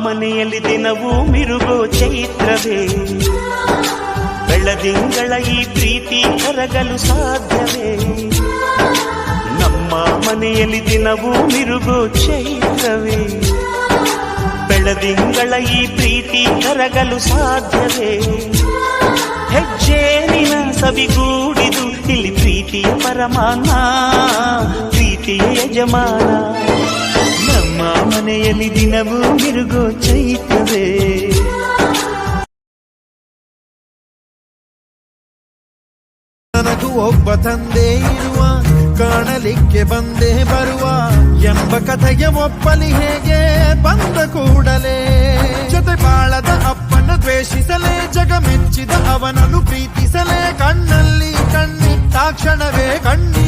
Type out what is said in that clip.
ಮನೆಯಲ್ಲಿ ದಿನವೂ ಮಿರುಗೋ ಚೈತ್ರವೇ, ಬೆಳದಿಂಗಳ ಈ ಪ್ರೀತಿ ಕರಗಲು ಸಾಧ್ಯವೇ? ನಮ್ಮ ಮನೆಯಲ್ಲಿ ದಿನವೂ ಮಿರುಗೋ ಚೈತ್ರವೇ, ಬೆಳದಿಂಗಳ ಈ ಪ್ರೀತಿ ಕರಗಲು ಸಾಧ್ಯವೇ? ಹೆಜ್ಜೇನಿನ ಸವಿಗೂಡಿದು ಇಲ್ಲಿ ಪ್ರೀತಿಯ ಪರಮಾನ, ಪ್ರೀತಿಯ ಯಜಮಾನ. ನಮ್ಮ ಮನೆಯಲ್ಲಿ ದಿನವೂ ಮಿರುಗೋ ಚೈತ್ರವೇ. ನನಗೂ ಒಬ್ಬ ತಂದೆ ಇರುವ, ಕಾಣಲಿಕ್ಕೆ ಬಂದೇ ಬರುವ ಎಂಬ ಕಥೆಯ ಒಪ್ಪಲಿ ಹೇಗೆ ಬಂದ ಕೂಡಲೇ? ಜೊತೆ ಬಾಳದ ಅಪ್ಪನ ದ್ವೇಷಿಸಲೇ, ಜಗ ಮೆಚ್ಚಿದ ಅವನನ್ನು ಪ್ರೀತಿಸಲೇ, ಕಣ್ಣಲ್ಲಿ ಕಣ್ಣಿಟ್ಟಾಕ್ಷಣವೇ ಕಣ್ಣಿ